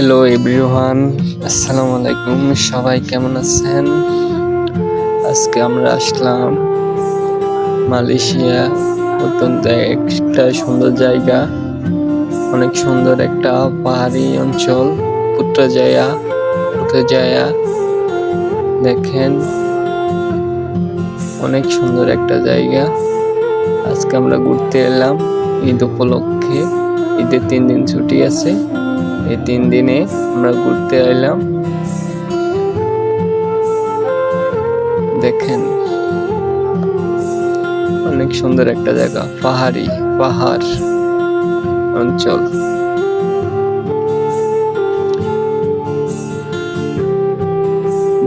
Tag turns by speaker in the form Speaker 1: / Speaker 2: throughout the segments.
Speaker 1: Hello everyone, আসসালামু আলাইকুম। সবাই কেমন আছেন? আজকে আমরা আসলাম মালয়েশিয়া। অত্যন্ত একটা সুন্দর জায়গা, অনেক সুন্দর একটা পাহাড়ি অঞ্চল পুত্রাজায়া। দেখেন, অনেক সুন্দর একটা জায়গা। আজকে আমরা ঘুরতে এলাম ঈদ উপলক্ষে। ঈদের 3 দিন ছুটি আছে, এই 3 দিনে আমরা ঘুরতে এলাম। দেখেন, অনেক সুন্দর একটা জায়গা, পাহাড় অঞ্চল।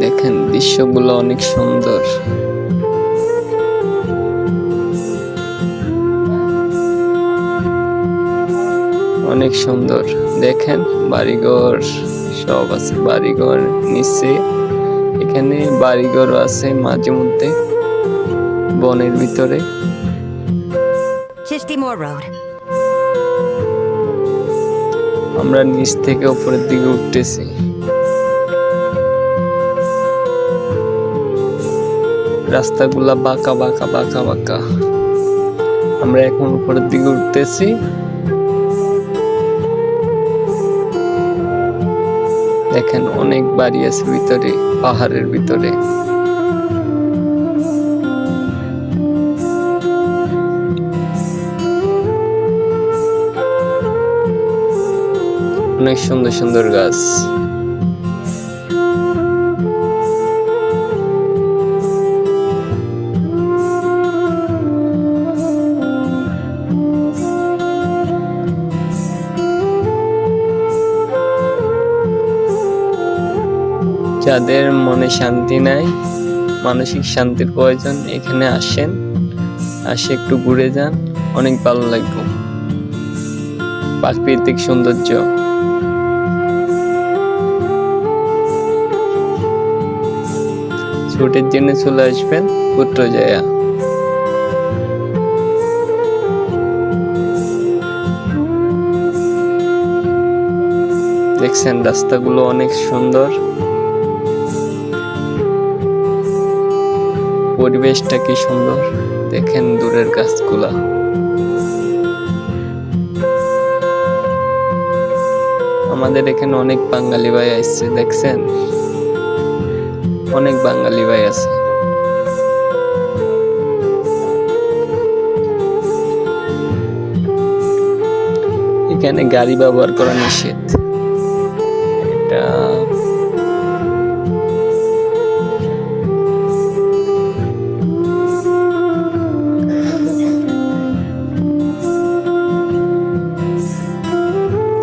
Speaker 1: দেখেন, দৃশ্যগুলো অনেক সুন্দর। অনেক সুন্দর। দেখেন, বাড়িঘর সব আছে, বাড়িঘর নিচে। এখানে বাড়িঘর আছে মাঝে মধ্যে বনের ভিতরে। আমরা নিচ থেকে উপরের দিকে উঠতেছি। রাস্তাগুলা বাঁকা বাঁকা। আমরা এখন উপরের দিকে উঠতেছি। দেখেন, অনেক বাড়ি আছে ভিতরে, পাহাড়ের ভিতরে। অনেক সুন্দর সুন্দর গাছ। যাদের মনে শান্তি নাই, মানসিক শান্তির প্রয়োজন, এখানে আসেন, আসে একটু ঘুরে যান, অনেক ভালো লাগবে। প্রাকৃতিক সৌন্দর্য। ছুটির জন্য চলে আসবেন পুত্রজায়া। দেখছেন, রাস্তাগুলো অনেক সুন্দর, পরিবেশটা কি সুন্দর। দেখেন দূরের গাছগুলা। আমাদের এখানে অনেক বাঙালি ভাই আসছে, দেখছেন, অনেক বাঙালি ভাই আছে। এখানে গাড়ি ব্যবহার করা নিষেধ। এটা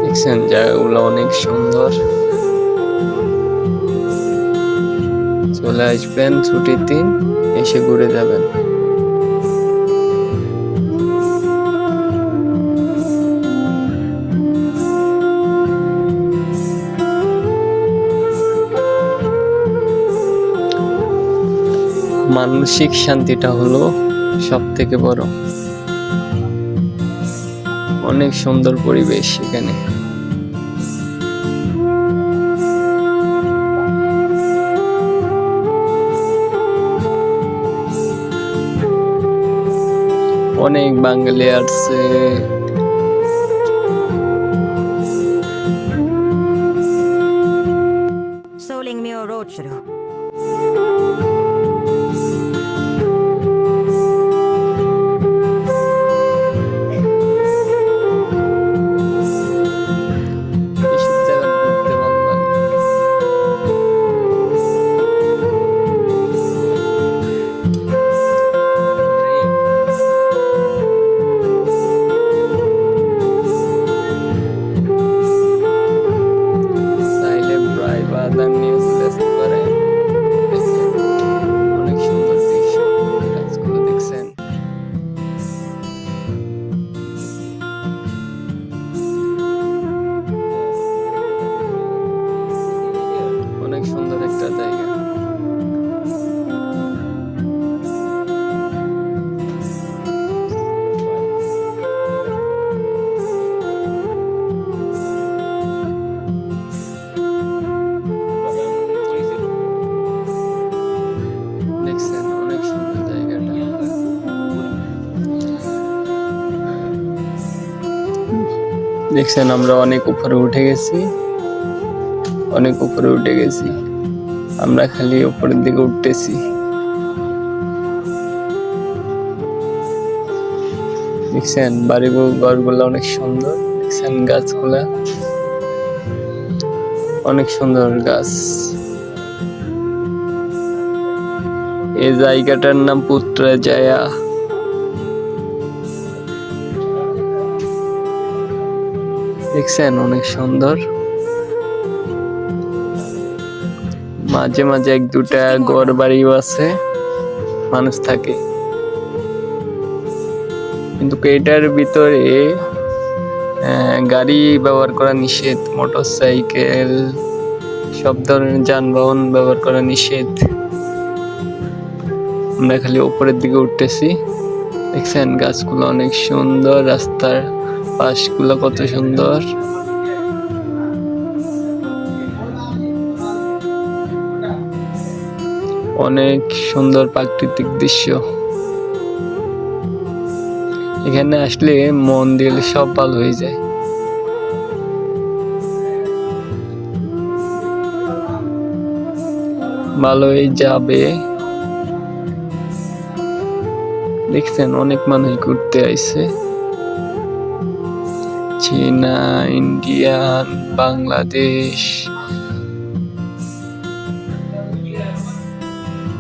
Speaker 1: দেখছেন, জায়গাগুলো অনেক সুন্দর। চলে আসবেন ছুটির দিন, এসে ঘুরে যাবেন। মানসিক শান্তিটা হলো সব থেকে বড়। অনেক সুন্দর পরিবেশ এখানে। অনেক বাঙালি আসছে। দেখছেন আমরা অনেক উপরে উঠে গেছি, আমরা খালি উপরের দিকে উঠতেছি। দেখছেন ঘরগুলো অনেক সুন্দর, দেখছেন গাছগুলা অনেক সুন্দর গাছ। এই জায়গাটার নাম পুত্রজায়া। দেখছেন অনেক সুন্দর। মাঝে মাঝে এক দুটা ঘর বাড়িও আছে, মানুষ থাকে, কিন্তু এটার ভিতরে গাড়ি ব্যবহার করা নিষেধ, মোটরসাইকেল সব ধরনের যানবাহন ব্যবহার করা নিষেধ। আমরা খালি উপরের দিকে উঠতেছি। দেখছেন গাছগুলো অনেক সুন্দর, রাস্তার পাশগুলো কত সুন্দর। অনেক সুন্দর প্রাকৃতিক দৃশ্য। এখানে আসলে মন দিলে সব ভালো হয়ে যায়। ভালো হয়ে যাবে। দেখছেন অনেক মানুষ ঘুরতে আইছে, চীনা, ইন্ডিয়ান, বাংলাদেশ।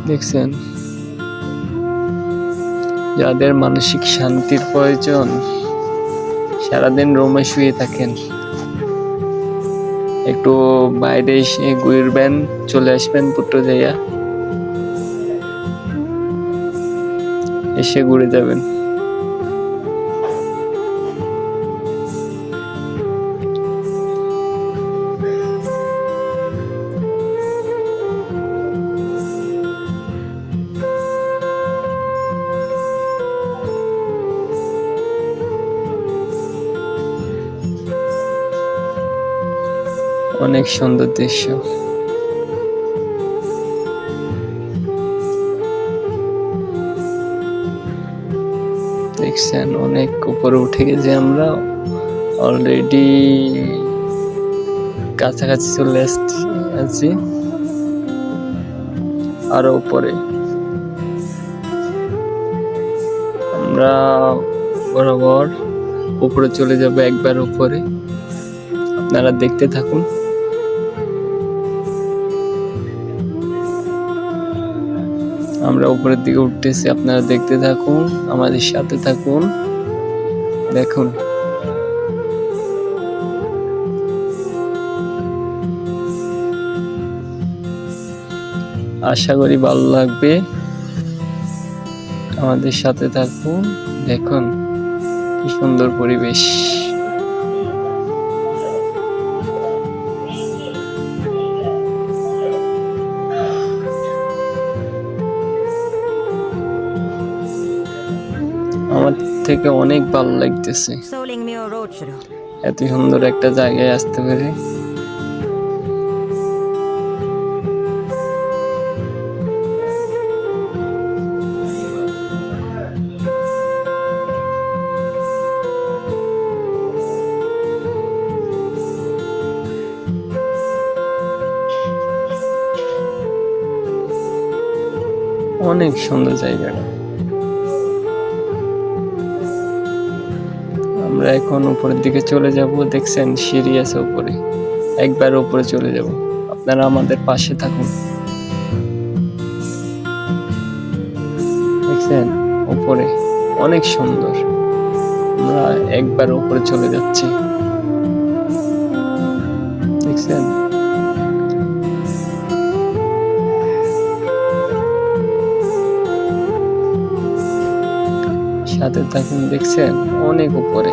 Speaker 1: দেখছেন যাদের মানসিক শান্তির প্রয়োজন, সারাদিন রুমে শুয়ে থাকেন, একটু বাইরে এসে ঘুরবেন, চলে আসবেন পুত্রজায়া, এসে ঘুরে যাবেন। অনেক সুন্দর দৃশ্য। দেখছেন অনেক উপরে উঠে গেছি আমরা, অলরেডি কাছাকাছি চলে আসছি, আরো উপরে আমরা বরাবর উপরে চলে যাব, একবার উপরে। আপনারা দেখতে থাকুন। আমরা উপরের দিকে উঠতেছি, আপনারা দেখতে থাকুন, আমাদের সাথে থাকুন। দেখুন আশা করি ভালো লাগবে, আমাদের সাথে থাকুন। দেখুন কি সুন্দর পরিবেশ। আমার থেকে অনেক ভালো লাগতেছে এত সুন্দর একটা জায়গায় আসতে পেরে। অনেক সুন্দর জায়গাটা। আমরা এখন উপরের দিকে চলে যাব। দেখছেন সিঁড়ি আছে উপরে, একবার উপরে চলে যাব। আপনারা আমাদের পাশে থাকুন। দেখছেন উপরে অনেক সুন্দর, আমরা একবার উপরে চলে যাচ্ছি। দেখছেন সাথে থাকুন। দেখছেন অনেক উপরে,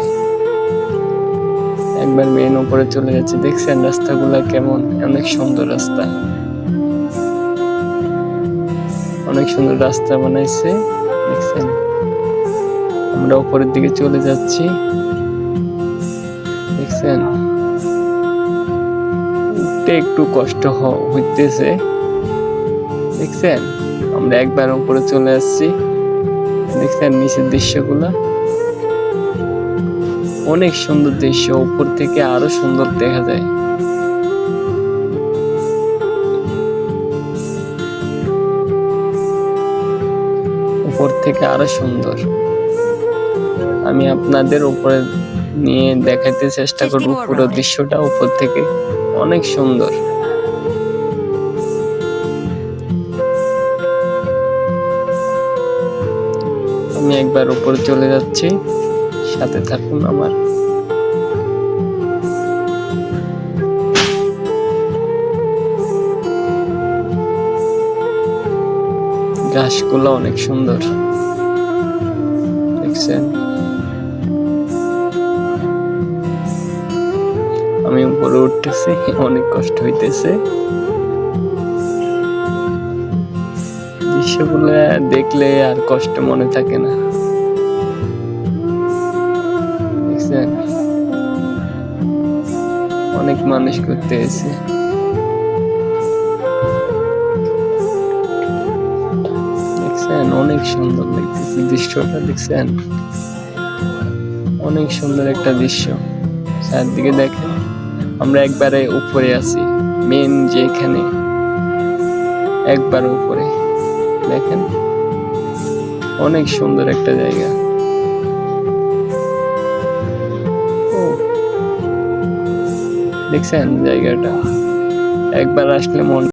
Speaker 1: একবার মেন উপরে চলে যাচ্ছে। দেখছেন রাস্তাগুলা কেমন, অনেক সুন্দর রাস্তা, অনেক সুন্দর রাস্তা বানাইছে। দেখছেন আমরা উপরের দিকে চলে যাচ্ছি। দেখছেন উঠতে একটু কষ্ট হইতেছে। দেখছেন আমরা একবার উপরে চলে আসছি। দেখছেন নিচের দৃশ্যগুলা অনেক সুন্দর দৃশ্য, উপর থেকে আরো সুন্দর দেখা যায়। উপর থেকে আরো সুন্দর। আমি আপনাদের উপরে নিয়ে দেখাতে চেষ্টা করব পুরো দৃশ্যটা উপর থেকে, অনেক সুন্দর। আমি একবার উপরে চলে যাচ্ছি, সাথে থাকুন আমার। ঘাসগুলো অনেক সুন্দর, দেখছেন? আমি উপরে উঠতেছি, অনেক কষ্ট হইতেছে। দৃশ্যগুলো দেখলে আর কষ্ট মনে থাকে না, দেখছেন? অনেক মানুষ ঘুরতে এসে, দেখছেন? অনেক সুন্দর লাগতেছে দৃশ্যটা, দেখছেন? অনেক সুন্দর একটা দৃশ্য। চারদিকে দেখেন, আমরা একবারে উপরে আছি, মেন যেখানে, একবার উপরে দেখেন, অনেক সুন্দর একটা জায়গা। দেখছেন জায়গাটা? একবার আসলে মন